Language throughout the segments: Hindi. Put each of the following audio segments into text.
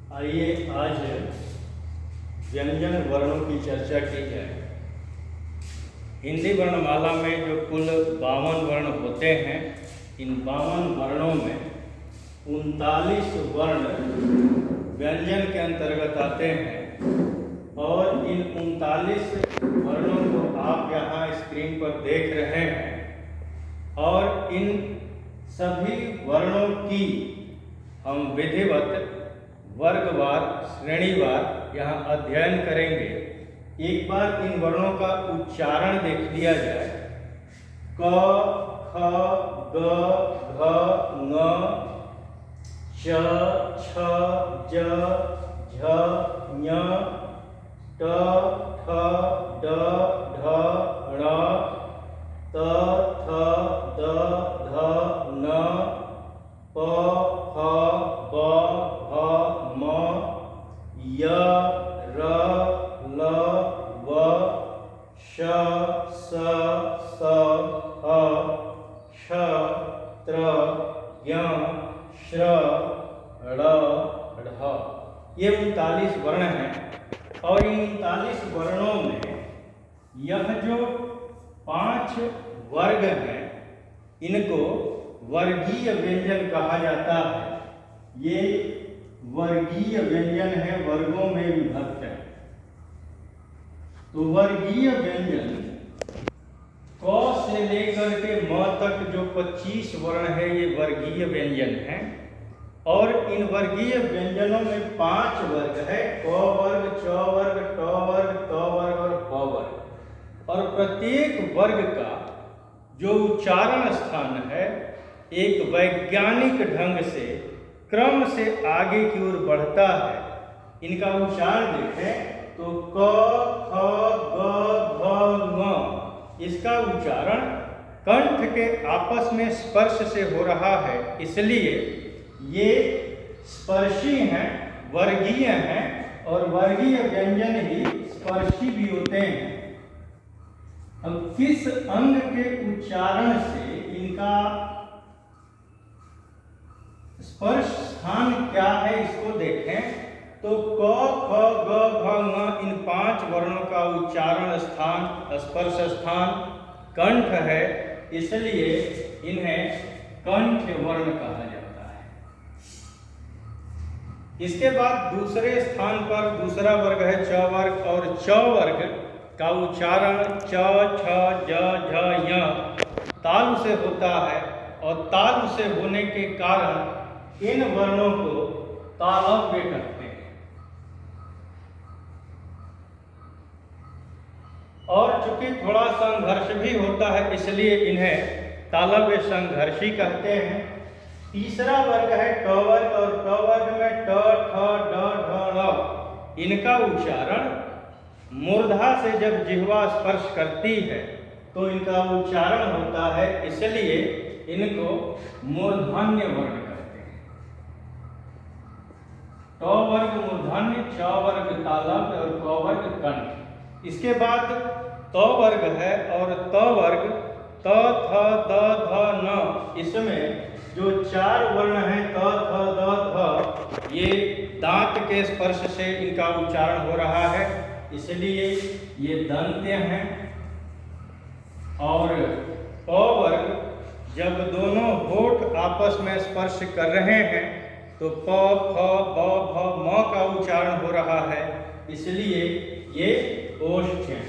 आइए आज व्यंजन वर्णों की चर्चा की जाए। हिंदी वर्णमाला में जो कुल 52 वर्ण होते हैं, इन 52 वर्णों में 39 वर्ण व्यंजन के अंतर्गत आते हैं और इन 39 वर्णों को आप यहाँ स्क्रीन पर देख रहे हैं और इन सभी वर्णों की हम विधिवत वर्गवार श्रेणीवार यहाँ अध्ययन करेंगे। एक बार इन वर्णों का उच्चारण देख लिया जाए। क, ख, ग, घ, ङ, च, छ, ज, झ, ञ, ट, ठ, ड, ढ, ण, त, थ, द, ध, न, प, फ, ब, भ, म, य, र, ल, व, श, स, स, ह, श, त्र, ज्ञ, श्र, ळ, ढ। ये 39 वर्ण हैं और इन 39 वर्णों में यह जो 5 वर्ग हैं, इनको वर्गीय व्यंजन कहा जाता है। ये वर्गीय व्यंजन है, वर्गों में विभक्त है। तो वर्गीय व्यंजन क से लेकर के म तक जो 25 वर्ण है, ये वर्गीय व्यंजन हैं और इन वर्गीय व्यंजनों में 5 वर्ग है। क वर्ग, च वर्ग, ट वर्ग, त वर्ग और प वर्ग। और प्रत्येक वर्ग का जो उच्चारण स्थान है, एक वैज्ञानिक ढंग से क्रम से आगे की ओर बढ़ता है। इनका उच्चारण देखें तो क, ख, ग, घ, ङ, इसका उच्चारण कंठ के आपस में स्पर्श से हो रहा है, इसलिए ये स्पर्शी हैं, वर्गीय हैं और वर्गीय व्यंजन ही स्पर्शी भी होते हैं। अब किस अंग के उच्चारण से इनका स्पर्श स्थान क्या है, इसको देखें तो क, ख, ग, घ, ङ, इन 5 वर्णों का उच्चारण स्थान, स्पर्श स्थान कंठ है, इसलिए इन्हें कंठ वर्ण कहा जाता है। इसके बाद दूसरे स्थान पर दूसरा वर्ग है च वर्ग और च वर्ग का उच्चारण च, छ, ज, झ, ञ तालु से होता है और तालु से होने के कारण इन वर्णों को तालव्य कहते हैं। और चूंकि थोड़ा संघर्ष भी होता है, इसलिए इन्हें तालव्य संघर्षी कहते हैं। तीसरा वर्ग है ट वर्ग और ट वर्ग में ट, ठ, ड, ढ, ण इनका उच्चारण मूर्धा से जब जिह्वा स्पर्श करती है तो इनका उच्चारण होता है, इसलिए इनको मूर्धन्य वर्ण कहते हैं। ट वर्ग मूर्धन्य, च वर्ग तालव्य और क वर्ग कंठ। इसके बाद त वर्ग है और त वर्ग त, थ, द, ध, न, इसमें जो 4 वर्ण हैं त, थ, द, ध, ये दांत के स्पर्श से इनका उच्चारण हो रहा है, इसलिए ये दंत्य हैं। और प वर्ग जब दोनों होठ आपस में स्पर्श कर रहे हैं तो प, फ, ब, भ, म का उच्चारण हो रहा है, इसलिए ये ओष्ठ हैं।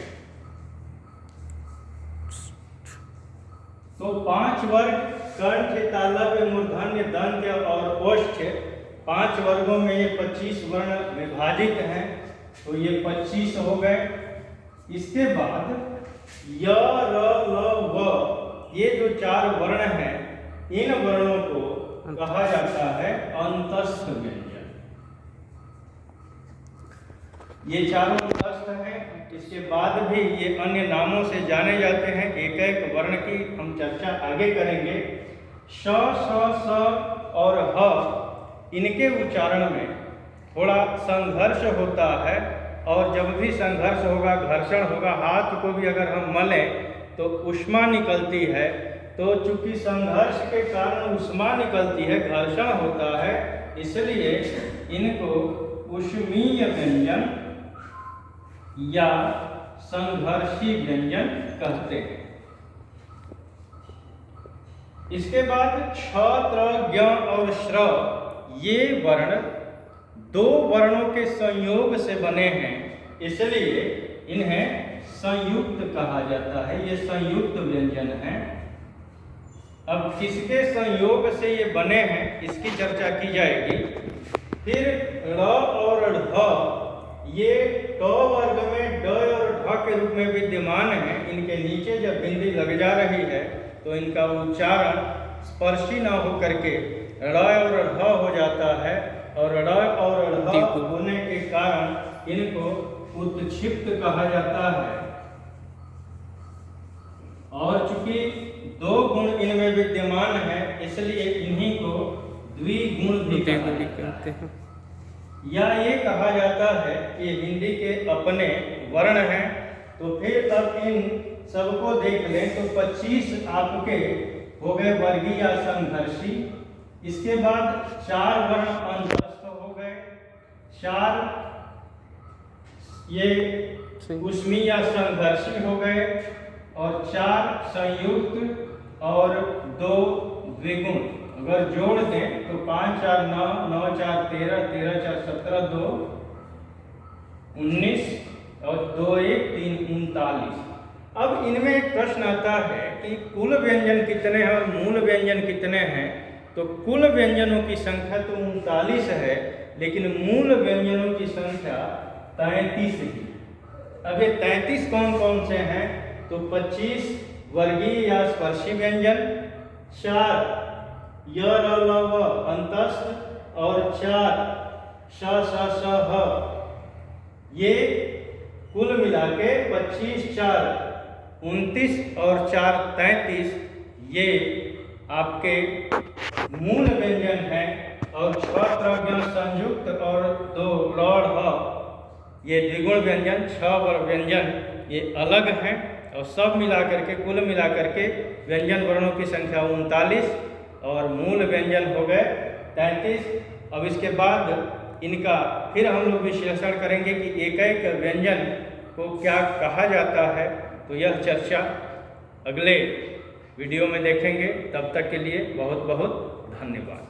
तो 5 वर्ग कंठ, तालव्य, मूर्धन्य, दंत्य और ओष्ठ, 5 वर्गों में ये 25 वर्ण विभाजित हैं, तो ये 25 हो गए। इसके बाद य, र, ल, व, ये जो 4 वर्ण हैं, इन वर्णों को कहा जाता है अंतस्थ व्यंजन। ये चारों अंतस्थ हैं। इसके बाद भी ये अन्य नामों से जाने जाते हैं। एक एक वर्ण की हम चर्चा आगे करेंगे। श, स, स और ह, इनके उच्चारण में थोड़ा संघर्ष होता है और जब भी संघर्ष होगा, घर्षण होगा, हाथ को भी अगर हम मलें तो ऊष्मा निकलती है, तो चूंकि संघर्ष के कारण ऊष्मा निकलती है, घर्षण होता है, इसलिए इनको ऊष्मीय व्यंजन या संघर्षी व्यंजन कहते हैं। इसके बाद छ, त्र, ज्ञ और श्र ये वर्ण दो वर्णों के संयोग से बने हैं, इसलिए इन्हें संयुक्त कहा जाता है। ये संयुक्त व्यंजन हैं। अब किसके संयोग से ये बने हैं इसकी चर्चा की जाएगी। फिर ड़ और ढ ये ट वर्ग में ड और ढ के रूप में विद्यमान हैं। इनके नीचे जब बिंदी लग जा रही है तो इनका उच्चारण स्पर्शी न हो करके ड़ और ढ हो जाता है, और ड़ और ढ होने के कारण इनको उत्क्षिप्त कहा जाता है। और चूंकि दो गुण इनमें विद्यमान है, इसलिए इन्हीं को द्विगुण भी कहा जाता है। या ये कहा जाता है कि हिंदी के अपने वर्ण हैं। तो फिर अब इन सबको देख लें तो 25 आपके हो गए वर्गीय या संघर्षी। इसके बाद 4 वर्ण अंतस्थ हो गए, 4 ये ऊष्मीय या संघर्षी हो गए, और 4 संयुक्त और 2 द्विगुण। अगर जोड़ दें तो 5 4 9, 9 4 13, 13 4 17, 2 19 और 2 1 3 39। अब इनमें एक प्रश्न आता है कि कुल व्यंजन कितने हैं और मूल व्यंजन कितने हैं। तो कुल व्यंजनों की संख्या तो 39 है, लेकिन मूल व्यंजनों की संख्या 33 है। अब ये 33 कौन कौन से हैं? तो 25 वर्गीय या स्पर्शी व्यंजन, 4 य र ल व अंतस्थ, और 4 श श श ह। ये कुल मिला के 25 4 29 और 4 33 ये आपके मूल व्यंजन हैं। और 6 त्र संयुक्त और 2 ड़ ह ये द्विगुण व्यंजन, 6 व्यंजन ये अलग हैं। और सब मिला करके कुल मिला करके व्यंजन वर्णों की संख्या 39 और मूल व्यंजन हो गए 33। अब इसके बाद इनका फिर हम लोग विश्लेषण करेंगे कि एक एक व्यंजन को क्या कहा जाता है। तो यह चर्चा अगले वीडियो में देखेंगे। तब तक के लिए बहुत बहुत धन्यवाद।